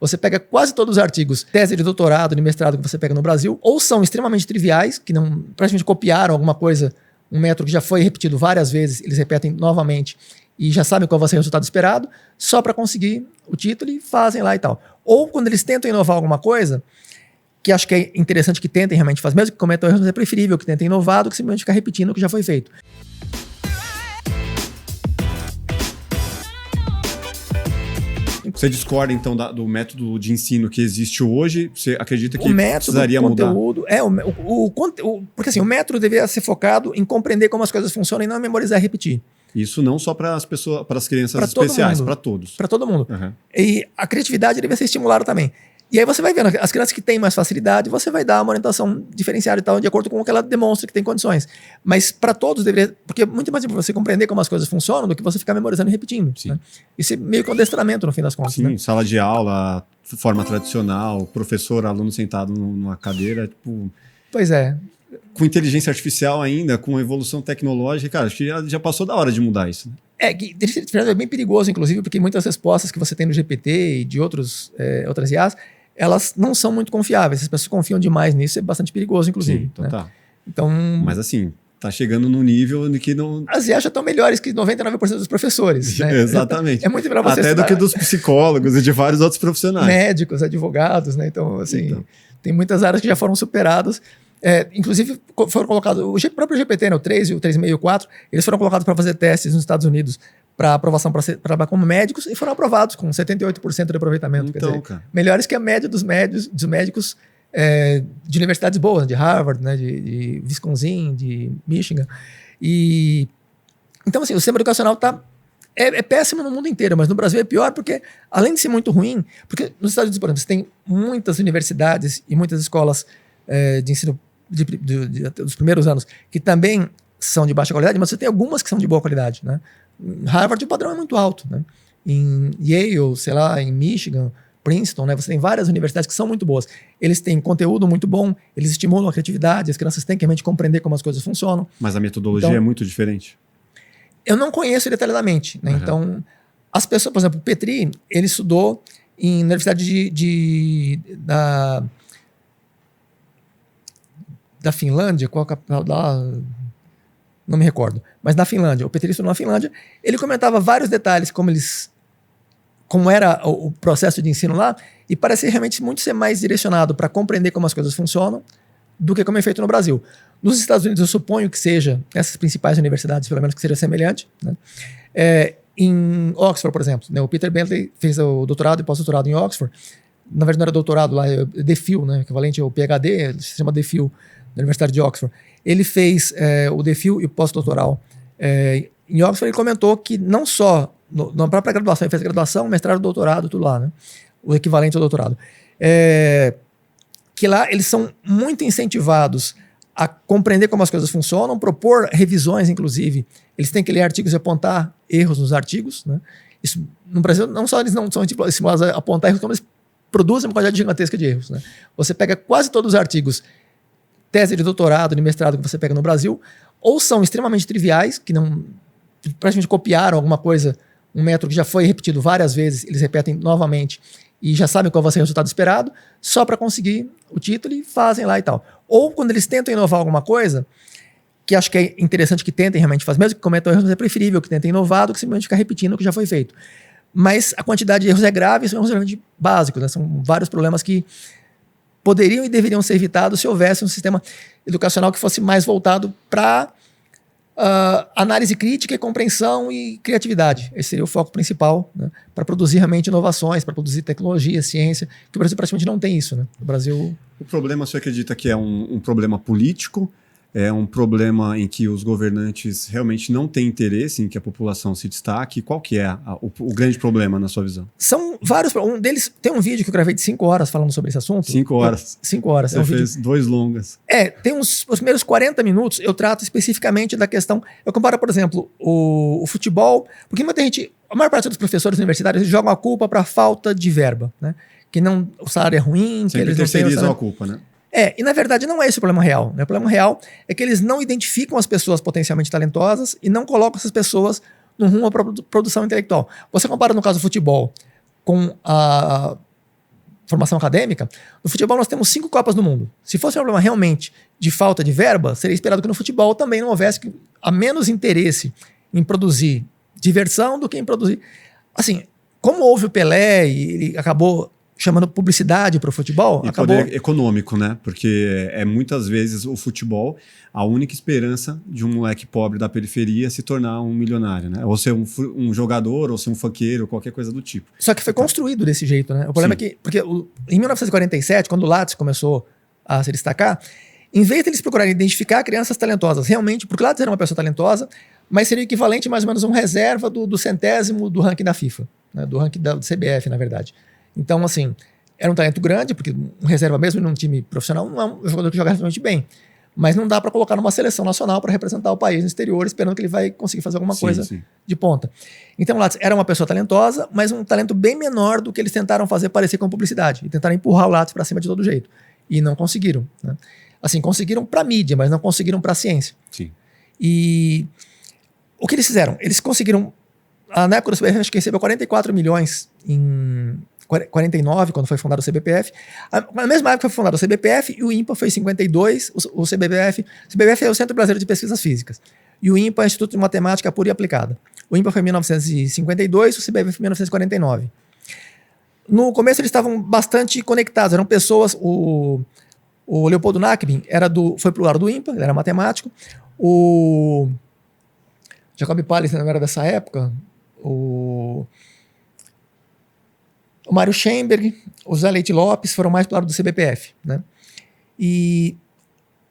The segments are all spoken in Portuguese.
Você pega quase todos os artigos, tese de doutorado, de mestrado que você pega no Brasil, ou são extremamente triviais, que não praticamente copiaram alguma coisa, um método que já foi repetido várias vezes, eles repetem novamente e já sabem qual vai ser o resultado esperado, só para conseguir o título e fazem lá e tal. Ou quando eles tentam inovar alguma coisa, que acho que é interessante que tentem realmente fazer, mesmo que cometam erros, é preferível que tentem inovar do que simplesmente ficar repetindo o que já foi feito. Você discorda, então, do método de ensino que existe hoje? Você acredita que o método, precisaria mudar? Porque assim, o método deveria ser focado em compreender como as coisas funcionam e não memorizar e repetir. Isso não só para as pessoas, para as crianças especiais, para todos. Para todo mundo. Uhum. E a criatividade deveria ser estimulada também. E aí você vai vendo, as crianças que têm mais facilidade, você vai dar uma orientação diferenciada e tal, de acordo com o que ela demonstra que tem condições. Mas para todos deveria... Porque é muito mais importante você compreender como as coisas funcionam do que você ficar memorizando e repetindo. Né? Isso é meio que um adestramento, no fim das contas. Sim, né? Sala de aula, forma tradicional, professor, aluno sentado numa cadeira, tipo... Pois é. Com inteligência artificial ainda, com evolução tecnológica, cara, acho que já passou da hora de mudar isso. Né? Que inteligência artificial é bem perigoso, inclusive, porque muitas respostas que você tem no GPT e de outras IAs, elas não são muito confiáveis. As pessoas confiam demais nisso, é bastante perigoso, inclusive. Sim, total. Né? Então, mas assim, tá chegando num nível de que não... As IAs já estão melhores que 99% dos professores. Né? Exatamente. É muito melhor você até do que dos psicólogos e de vários outros profissionais. Médicos, advogados, né? Então, assim, tem muitas áreas que já foram superadas. Inclusive, foram colocados... O próprio GPT, né, o 3 e o 3,5 e o 4, eles foram colocados para fazer testes nos Estados Unidos para aprovação para trabalhar como médicos e foram aprovados com 78% de aproveitamento. Então, quer dizer, melhores que a média dos médicos de universidades boas, de Harvard, né, de Wisconsin, de Michigan. Então, assim, o sistema educacional é péssimo no mundo inteiro, mas no Brasil é pior porque, além de ser muito ruim, porque nos Estados Unidos, por exemplo, você tem muitas universidades e muitas escolas de ensino dos primeiros anos que também são de baixa qualidade, mas você tem algumas que são de boa qualidade, né? Em Harvard o padrão é muito alto, né? Em Yale, sei lá, em Michigan, Princeton, né? Você tem várias universidades que são muito boas. Eles têm conteúdo muito bom, eles estimulam a criatividade, as crianças têm que realmente compreender como as coisas funcionam. Mas a metodologia é muito diferente? Eu não conheço detalhadamente, né? Então, as pessoas, por exemplo, o Petri, ele estudou na Universidade da Finlândia, qual a capital lá? Não me recordo. Mas na Finlândia, o Petri estudou na Finlândia, ele comentava vários detalhes, como era o processo de ensino lá, e parece realmente muito ser mais direcionado para compreender como as coisas funcionam do que como é feito no Brasil. Nos Estados Unidos, eu suponho que seja, essas principais universidades, pelo menos que seja semelhante, né? Em Oxford, por exemplo, né? O Peter Bentley fez o doutorado e pós-doutorado em Oxford. Na verdade, não era doutorado lá, é DPhil, né? Equivalente ao PhD, se chama DPhil, da Universidade de Oxford. Ele fez o DPhil e o pós-doutoral em Oxford. Ele comentou que não só na própria graduação, ele fez graduação, mestrado, doutorado, tudo lá, né? O equivalente ao doutorado. Que lá eles são muito incentivados a compreender como as coisas funcionam, propor revisões, inclusive. Eles têm que ler artigos e apontar erros nos artigos, né? Isso, no Brasil, não só eles não são estimulados a apontar erros, como eles produzem uma quantidade gigantesca de erros, né? Você pega quase todos os artigos, tese de doutorado, de mestrado que você pega no Brasil, ou são extremamente triviais, que não praticamente copiaram alguma coisa, um método que já foi repetido várias vezes, eles repetem novamente e já sabem qual vai ser o resultado esperado, só para conseguir o título e fazem lá e tal. Ou quando eles tentam inovar alguma coisa, que acho que é interessante que tentem realmente fazer, mesmo que cometam erros, é preferível que tentem inovar do que simplesmente ficar repetindo o que já foi feito. Mas a quantidade de erros é grave, são erros realmente básicos, né? São vários problemas que poderiam e deveriam ser evitados se houvesse um sistema educacional que fosse mais voltado para análise crítica, e compreensão e criatividade. Esse seria o foco principal, né? Para produzir realmente inovações, para produzir tecnologia, ciência, que o Brasil praticamente não tem isso, né? O Brasil... O problema, você acredita que é um problema político? É um problema em que os governantes realmente não têm interesse em que a população se destaque? Qual que é o grande problema na sua visão? São vários. Um deles tem um vídeo que eu gravei de 5 horas falando sobre esse assunto. 5 horas. 5 horas. Você fez 2 longas. Tem os primeiros 40 minutos eu trato especificamente da questão. Eu comparo, por exemplo, o futebol, porque muita gente, a maior parte dos professores universitários, eles jogam a culpa para a falta de verba, né? Que não, o salário é ruim, que eles não terceirizam a culpa, né? E na verdade não é esse o problema real, né? O problema real é que eles não identificam as pessoas potencialmente talentosas e não colocam essas pessoas no rumo à produção intelectual. Você compara no caso do futebol com formação acadêmica, no futebol nós temos 5 Copas do Mundo. Se fosse um problema realmente de falta de verba, seria esperado que no futebol também não houvesse a menos interesse em produzir diversão do que em produzir... Assim, como houve o Pelé e ele acabou chamando publicidade para o futebol... E acabou... poder econômico, né? Porque é muitas vezes o futebol a única esperança de um moleque pobre da periferia se tornar um milionário, né? Ou ser um jogador, ou ser um funkeiro, qualquer coisa do tipo. Só que foi construído desse jeito, né? O problema é que... Porque em 1947, quando o Lattes começou a se destacar, em vez de eles procurarem identificar crianças talentosas, realmente, porque o Lattes era uma pessoa talentosa, mas seria o equivalente mais ou menos a um reserva do centésimo do ranking da FIFA, né? Do ranking do CBF, na verdade. Então, assim, era um talento grande, porque um reserva mesmo num time profissional não é um jogador que joga relativamente bem. Mas não dá para colocar numa seleção nacional para representar o país no exterior, esperando que ele vai conseguir fazer alguma coisa de ponta. Então, Lattes era uma pessoa talentosa, mas um talento bem menor do que eles tentaram fazer parecer com publicidade. E tentaram empurrar o Lattes para cima de todo jeito. E não conseguiram, né? Assim, conseguiram para mídia, mas não conseguiram para a ciência. Sim. E o que eles fizeram? Eles conseguiram... Na época do CBF, acho que recebeu 44 milhões em 49, quando foi fundado o CBPF. Na mesma época foi fundado o CBPF e o INPA foi em 52. O CBPF é o Centro Brasileiro de Pesquisas Físicas. E o INPA é o Instituto de Matemática Pura e Aplicada. O INPA foi em 1952, o CBPF foi em 1949. No começo eles estavam bastante conectados, eram pessoas... O Leopoldo Nachbin foi pro lado do INPA, ele era matemático. O Jacob Pallis não era dessa época. O Mário Schemberg, o Zé Leite Lopes foram mais pro lado do CBPF, né? E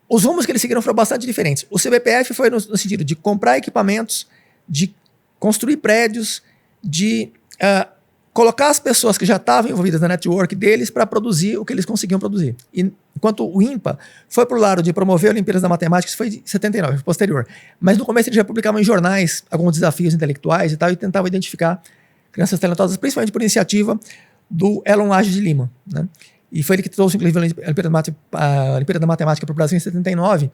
os rumos que eles seguiram foram bastante diferentes. O CBPF foi no sentido de comprar equipamentos, de construir prédios, de colocar as pessoas que já estavam envolvidas na network deles para produzir o que eles conseguiam produzir. Enquanto o INPA foi para o lado de promover Olimpíadas da Matemática, isso foi de 79, foi posterior. Mas no começo eles já publicavam em jornais alguns desafios intelectuais e tal, e tentavam identificar crianças talentosas, principalmente por iniciativa do Elon Lage de Lima, né? E foi ele que trouxe, inclusive, a Olimpíada da Matemática para o Brasil em 79,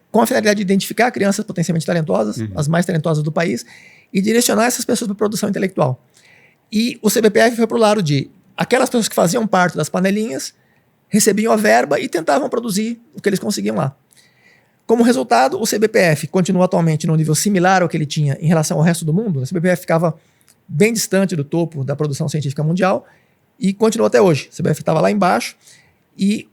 com a finalidade de identificar crianças potencialmente talentosas, as mais talentosas do país, e direcionar essas pessoas para a produção intelectual. E o CBPF foi para o lado de aquelas pessoas que faziam parte das panelinhas, recebiam a verba e tentavam produzir o que eles conseguiam lá. Como resultado, o CBPF continua atualmente num nível similar ao que ele tinha em relação ao resto do mundo. O CBPF ficava bem distante do topo da produção científica mundial e continua até hoje. O CBPF estava lá embaixo e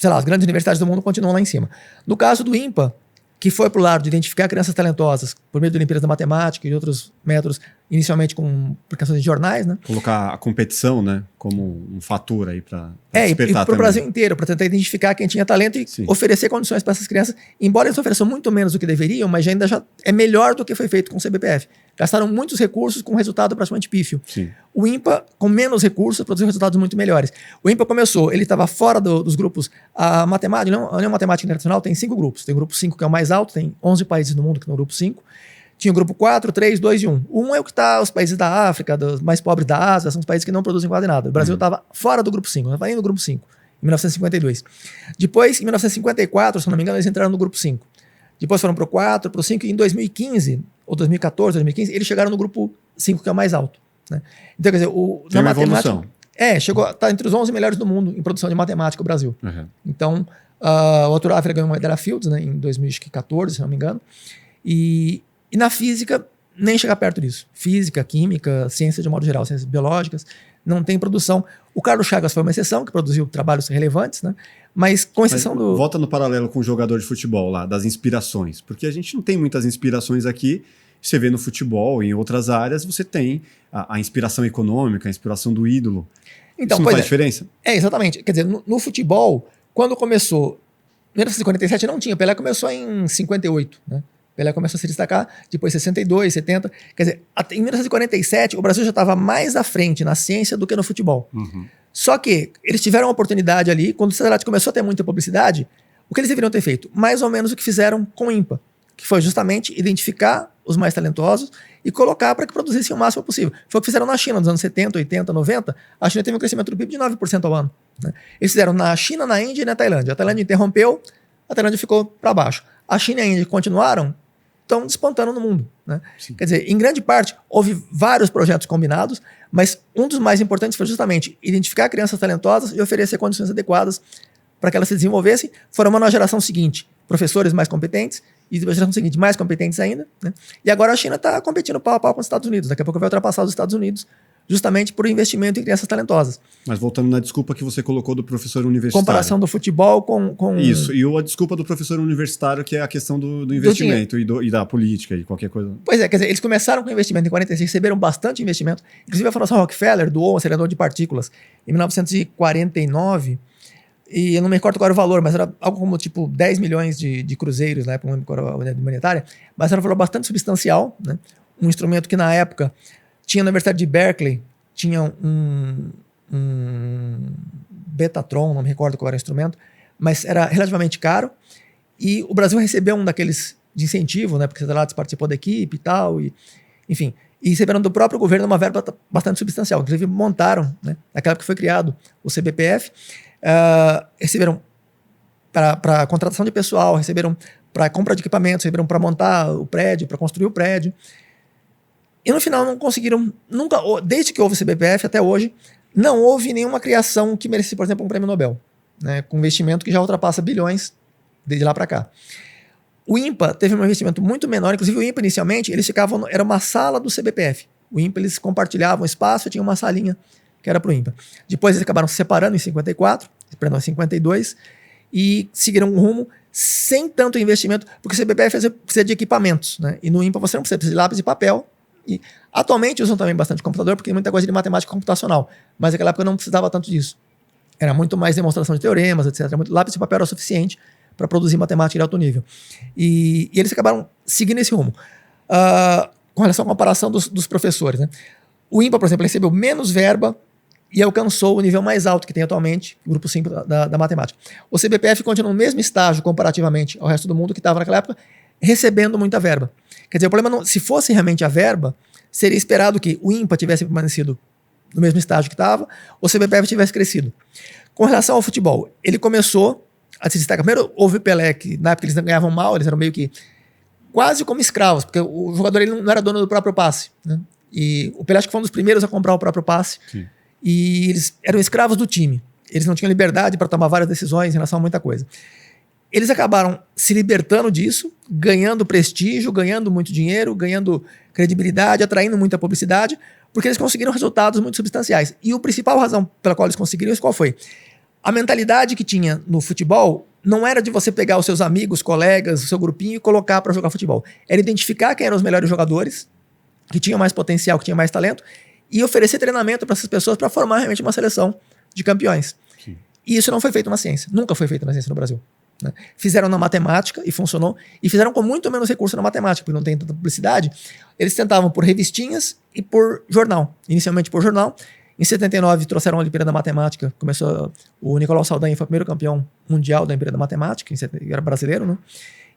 as grandes universidades do mundo continuam lá em cima. No caso do INPA, que foi para o lado de identificar crianças talentosas por meio de Olimpíadas da Matemática e de outros métodos, inicialmente com publicações de jornais, né? Colocar a competição, né, como um fator aí para despertar e para o Brasil inteiro, para tentar identificar quem tinha talento e oferecer condições para essas crianças, embora eles ofereçam muito menos do que deveriam, mas ainda já é melhor do que foi feito com o CBPF. Gastaram muitos recursos com um resultado praticamente pífio. Sim. O INPA, com menos recursos, produziu resultados muito melhores. O INPA começou, ele estava fora dos grupos. A matemática, a União Matemática Internacional tem 5 grupos. Tem o grupo 5, que é o mais alto, tem 11 países no mundo que estão no grupo 5. Tinha o grupo 4, 3, 2 e 1. O 1 é o que está os países da África, dos mais pobres da Ásia, são os países que não produzem quase nada. O Brasil estava fora do grupo 5, não estava nem no grupo 5, em 1952. Depois, em 1954, se não me engano, eles entraram no grupo 5. Depois foram para o 4, para o 5, e em 2015, ou 2014, 2015, eles chegaram no grupo 5, que é o mais alto, né? Então, quer dizer, na matemática... chegou, está entre os 11 melhores do mundo em produção de matemática, o Brasil. Então, o Arthur Ávila ganhou uma medalha Fields, né, em 2014, se não me engano. E na física, nem chegar perto disso. Física, química, ciência de modo geral, ciências biológicas, não tem produção. O Carlos Chagas foi uma exceção, que produziu trabalhos relevantes, né? Mas com exceção do... Volta no paralelo com o jogador de futebol lá, das inspirações. Porque a gente não tem muitas inspirações aqui. Você vê no futebol, em outras áreas, você tem a inspiração econômica, a inspiração do ídolo. Então, isso não faz diferença? Exatamente. Quer dizer, no futebol, quando começou... Em 1947 não tinha, Pelé começou em 58, né? Pelé começou a se destacar, depois 62, 70. Quer dizer, em 1947, o Brasil já estava mais à frente na ciência do que no futebol. Só que eles tiveram uma oportunidade ali, quando o Cesarati começou a ter muita publicidade, o que eles deveriam ter feito? Mais ou menos o que fizeram com o INPA, que foi justamente identificar os mais talentosos e colocar para que produzissem o máximo possível. Foi o que fizeram na China nos anos 70, 80, 90. A China teve um crescimento do PIB de 9% ao ano, né? Eles fizeram na China, na Índia e na Tailândia. A Tailândia interrompeu, a Tailândia ficou para baixo. A China e a Índia continuaram estão despontando no mundo, né? Quer dizer, em grande parte, houve vários projetos combinados, mas um dos mais importantes foi justamente identificar crianças talentosas e oferecer condições adequadas para que elas se desenvolvessem, formando a geração seguinte, professores mais competentes, e a geração seguinte mais competentes ainda, né? E agora a China está competindo pau a pau com os Estados Unidos. Daqui a pouco vai ultrapassar os Estados Unidos, justamente por investimento em crianças talentosas. Mas voltando na desculpa que você colocou do professor universitário. Comparação do futebol com... Isso, e a desculpa do professor universitário, que é a questão do investimento e da política e qualquer coisa. Pois é, quer dizer, eles começaram com investimento em 46, receberam bastante investimento. Inclusive a Fundação Rockefeller doou um acelerador de partículas em 1949, e eu não me recordo qual era o valor, mas era algo como tipo 10 milhões de cruzeiros, né, para uma unidade monetária, mas era um valor bastante substancial, né? Um instrumento que na época tinha na Universidade de Berkeley, tinha um Betatron, não me recordo qual era o instrumento, mas era relativamente caro, e o Brasil recebeu um daqueles de incentivo, né, porque o Cidadelates participou da equipe e tal, e, enfim, e receberam do próprio governo uma verba bastante substancial. Inclusive montaram, né, naquela época que foi criado o CBPF, receberam para contratação de pessoal, receberam para compra de equipamentos, receberam para montar o prédio, para construir o prédio. E no final não conseguiram, nunca, desde que houve o CBPF até hoje, não houve nenhuma criação que merecesse, por exemplo, um prêmio Nobel, né, com investimento que já ultrapassa bilhões desde lá para cá. O INPA teve um investimento muito menor, inclusive o INPA inicialmente, eles ficavam, era uma sala do CBPF. O INPA eles compartilhavam espaço e tinha uma salinha que era para o INPA. Depois eles acabaram se separando em 52, e seguiram um rumo sem tanto investimento, porque o CBPF precisa de equipamentos, né? E no INPA você não precisa de lápis e papel. E atualmente usam também bastante computador, porque tem muita coisa de matemática computacional, mas naquela época não precisava tanto disso. Era muito mais demonstração de teoremas, etc. Lápis e papel era suficiente para produzir matemática de alto nível. E eles acabaram seguindo esse rumo. Com relação à comparação dos professores, né? O INPA, por exemplo, recebeu menos verba e alcançou o nível mais alto que tem atualmente, o grupo 5 da matemática. O CBPF continua no mesmo estágio comparativamente ao resto do mundo que estava naquela época, recebendo muita verba. Quer dizer, o problema, se fosse realmente a verba, seria esperado que o INPA tivesse permanecido no mesmo estágio que estava, o CBPF tivesse crescido. Com relação ao futebol, ele começou a se destacar. Primeiro, houve o Pelé, que na época eles não ganhavam mal, eles eram meio que quase como escravos, porque o jogador ele não era dono do próprio passe, né? E o Pelé acho que foi um dos primeiros a comprar o próprio passe. Sim. E eles eram escravos do time. Eles não tinham liberdade para tomar várias decisões em relação a muita coisa. Eles acabaram se libertando disso, ganhando prestígio, ganhando muito dinheiro, ganhando credibilidade, atraindo muita publicidade, porque eles conseguiram resultados muito substanciais. E a principal razão pela qual eles conseguiram isso, qual foi? A mentalidade que tinha no futebol não era de você pegar os seus amigos, colegas, o seu grupinho e colocar para jogar futebol. Era identificar quem eram os melhores jogadores, que tinham mais potencial, que tinham mais talento, e oferecer treinamento para essas pessoas para formar realmente uma seleção de campeões. Sim. E isso não foi feito na ciência. Nunca foi feito na ciência no Brasil, né? Fizeram na matemática e funcionou. E fizeram com muito menos recurso na matemática, porque não tem tanta publicidade. Eles tentavam por revistinhas e por jornal. Inicialmente por jornal. Em 79 trouxeram a Olimpíada da Matemática. Começou o Nicolau Saldanha, foi o primeiro campeão mundial da Olimpíada da Matemática. Era brasileiro, né?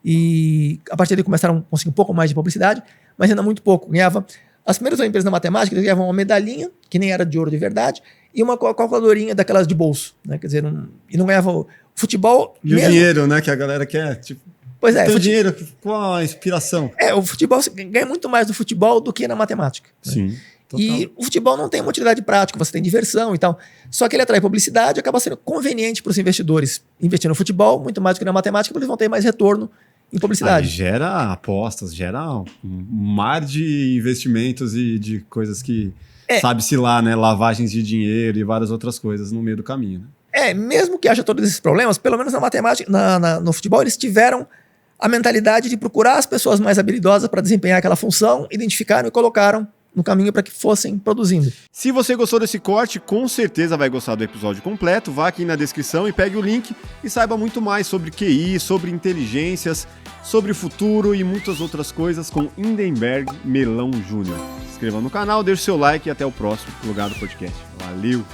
E a partir daí começaram a conseguir um pouco mais de publicidade, mas ainda muito pouco. Ganhava as primeiras Olimpíadas da Matemática, eles ganhavam uma medalhinha, que nem era de ouro de verdade, e uma calculadorinha daquelas de bolso, né? Quer dizer, e não ganhavam futebol. E mesmo, o dinheiro, né? Que a galera quer. Tipo, pois é. O dinheiro, qual a inspiração? O futebol ganha muito mais no futebol do que na matemática. Sim. Né? E o futebol não tem uma utilidade prática, você tem diversão e tal. Só que ele atrai publicidade e acaba sendo conveniente para os investidores investir no futebol, muito mais do que na matemática, porque eles vão ter mais retorno em publicidade. Aí gera apostas, gera um mar de investimentos e de coisas que, sabe-se lá, né? Lavagens de dinheiro e várias outras coisas no meio do caminho, né? Mesmo que haja todos esses problemas, pelo menos na matemática, no futebol, eles tiveram a mentalidade de procurar as pessoas mais habilidosas para desempenhar aquela função, identificaram e colocaram no caminho para que fossem produzindo. Se você gostou desse corte, com certeza vai gostar do episódio completo. Vá aqui na descrição e pegue o link e saiba muito mais sobre QI, sobre inteligências, sobre o futuro e muitas outras coisas com Hindenberg Melão Júnior. Se inscreva no canal, deixe seu like e até o próximo Plugado Podcast. Valeu!